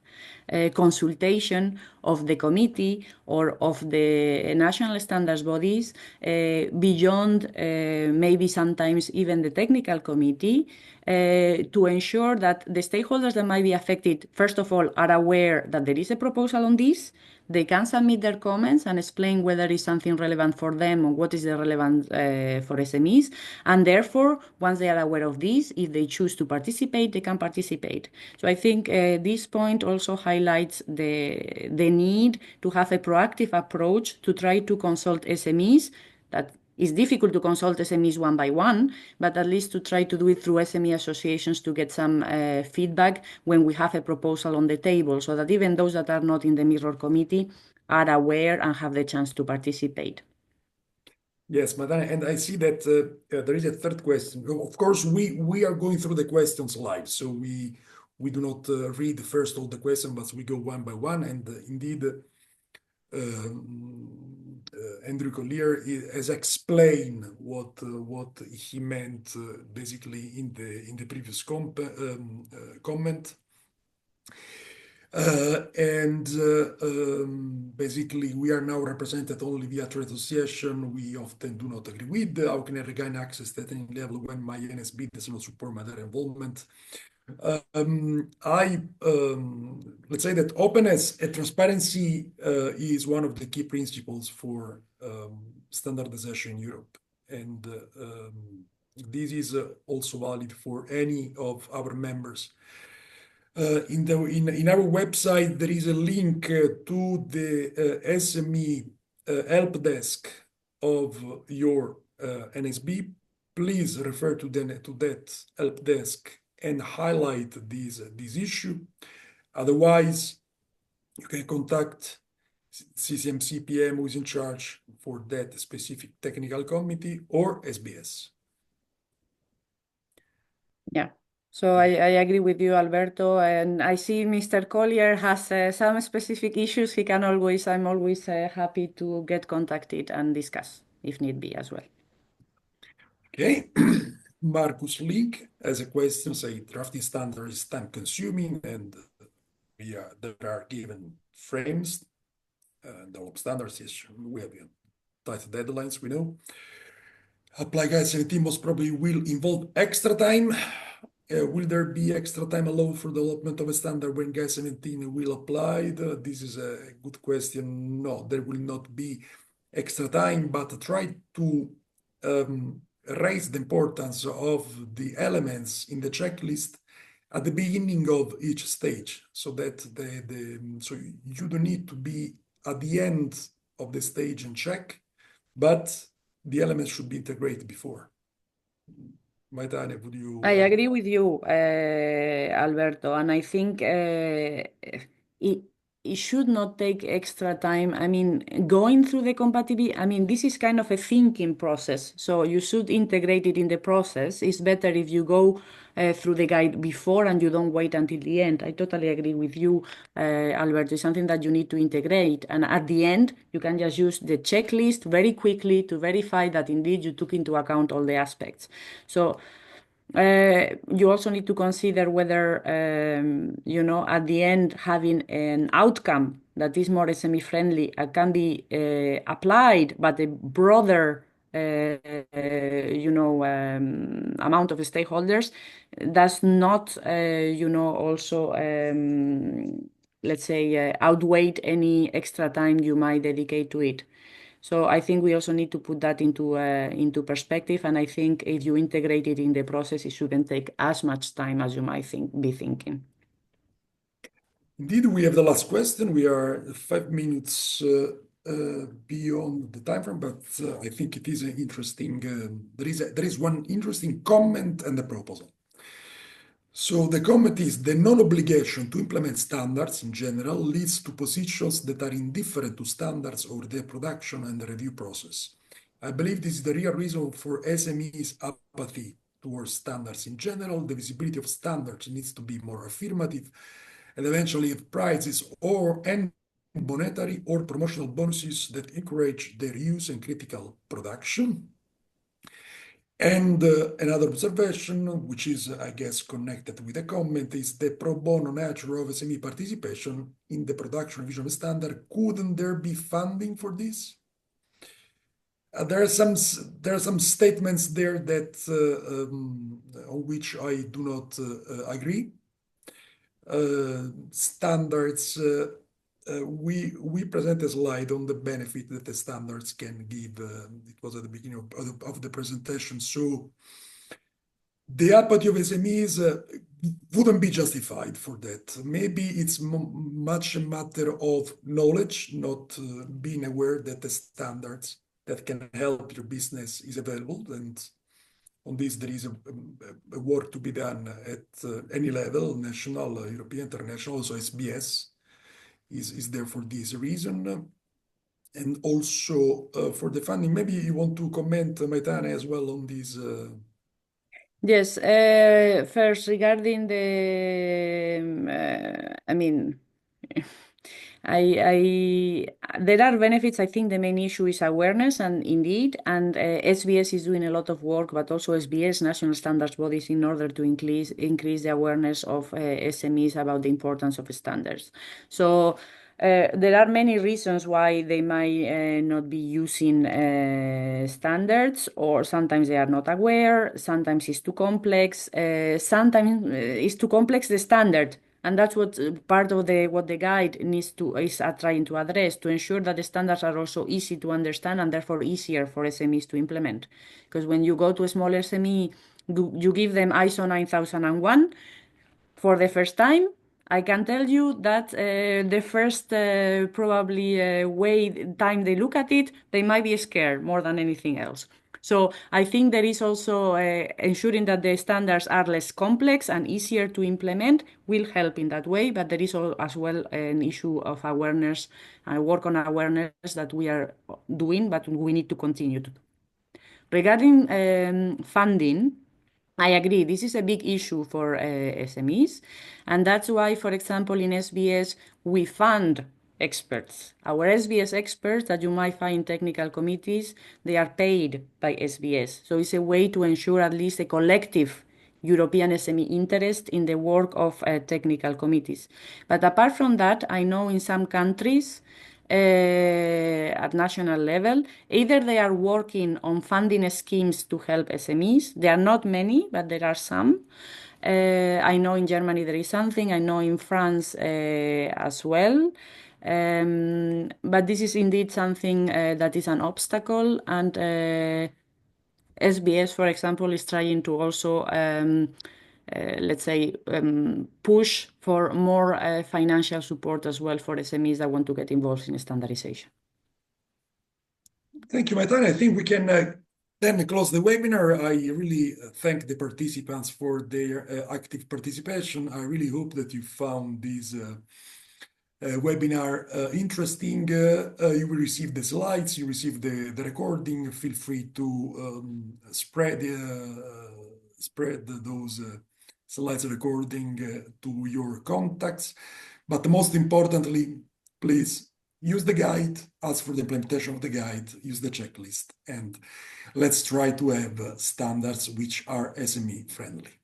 consultation of the committee or of the national standards bodies beyond maybe sometimes even the technical committee to ensure that the stakeholders that might be affected, first of all, are aware that there is a proposal on this. They can submit their comments and explain whether it's something relevant for them or what is the relevant for SMEs. And therefore, once they are aware of this, if they choose to participate, they can participate. So I think this point also highlights the need to have a proactive approach to try to consult SMEs. That it's difficult to consult SMEs one by one, but at least to try to do it through SME associations to get some feedback when we have a proposal on the table, so that even those that are not in the mirror committee are aware and have the chance to participate. Yes, Maitane, and I see that there is a third question. Of course, we are going through the questions live, so we do not read first all the questions, but we go one by one. And indeed, Andrew Collier has explained what he meant basically in the previous comment. Basically, we are now represented only via trade association. We often do not agree with how can I regain access at any level when my NSB does not support my data involvement. Let's say that openness and transparency is one of the key principles for standardization in Europe, and this is also valid for any of our members. In our website, there is a link to the SME help desk of your NSB. Please refer to that help desk and highlight this issue. Otherwise, you can contact CCM-CPM, who is in charge for that specific technical committee, or SBS. Yeah. So I agree with you, Alberto, and I see Mr. Collier has some specific issues. I'm always happy to get contacted and discuss if need be as well. Okay. Marcus Leak has a question, say drafting standard is time consuming and there are given frames, develop standards, we have tight deadlines, we know. Apply Guide 17 most probably will involve extra time. Will there be extra time allowed for development of a standard when Guide 17 will apply? This is a good question. No, there will not be extra time, but try to raise the importance of the elements in the checklist at the beginning of each stage, so that so you don't need to be at the end of the stage and check, but the elements should be integrated before. Maitane, would you? I agree with you, Alberto, and I think it should not take extra time. I mean, going through the compatibility, I mean, this is kind of a thinking process, so you should integrate it in the process. It's better if you go through the guide before and you don't wait until the end. I totally agree with you, Alberto. It's something that you need to integrate, and at the end, you can just use the checklist very quickly to verify that indeed you took into account all the aspects. So you also need to consider whether, at the end, having an outcome that is more SME-friendly can be applied, but a broader, amount of stakeholders does not, also, let's say, outweigh any extra time you might dedicate to it. So I think we also need to put that into perspective, and I think if you integrate it in the process, it shouldn't take as much time as you might be thinking. Indeed, we have the last question. We are 5 minutes beyond the time frame, but I think it is interesting. There is one interesting comment and a proposal. So the comment is the non-obligation to implement standards in general leads to positions that are indifferent to standards over their production and the review process. I believe this is the real reason for SMEs' apathy towards standards in general. The visibility of standards needs to be more affirmative, and eventually if prizes and monetary or promotional bonuses that encourage their use in critical production. And another observation, which is, I guess, connected with a comment, is the pro bono nature of SME participation in the production revision of standard. Couldn't there be funding for this? There are some statements there that on which I do not agree. Standards. We present a slide on the benefit that the standards can give. It was at the beginning of the presentation. So the apathy of SMEs wouldn't be justified for that. Maybe it's much a matter of knowledge, not being aware that the standards that can help your business is available. And on this, there is a work to be done at any level, national, European, international, also SBS. Is there for this reason, and also for the funding. Maybe you want to comment, Maitane, as well on this. Yes, first regarding the, I mean, there are benefits. I think the main issue is awareness, and indeed, and SBS is doing a lot of work, but also SBS, national standards bodies, in order to increase the awareness of SMEs about the importance of standards. So there are many reasons why they might not be using standards, or sometimes they are not aware, sometimes it's too complex, sometimes it's too complex, the standard. And that's what part of what the guide is trying to address, to ensure that the standards are also easy to understand and therefore easier for SMEs to implement. Because when you go to a small SME, you give them ISO 9001 for the first time. I can tell you that the first probably time they look at it, they might be scared more than anything else. So I think there is also ensuring that the standards are less complex and easier to implement will help in that way, but there is as well an issue of awareness, work on awareness that we are doing, but we need to continue to do. Regarding funding, I agree, this is a big issue for SMEs, and that's why, for example, in SBS, we fund experts. Our SBS experts that you might find in technical committees, they are paid by SBS. So it's a way to ensure at least a collective European SME interest in the work of technical committees. But apart from that, I know in some countries, at national level, either they are working on funding schemes to help SMEs. There are not many, but there are some. I know in Germany there is something. I know in France as well. But this is indeed something that is an obstacle, and SBS, for example, is trying to also let's say, push for more financial support as well for SMEs that want to get involved in standardization. Thank you, Maitane. I think we can then close the webinar. I really thank the participants for their active participation. I really hope that you found this webinar interesting. You will receive the slides, you receive the recording. Feel free to spread those slides recording to your contacts. But most importantly, please use the guide, ask for the implementation of the guide, use the checklist, and let's try to have standards which are SME friendly.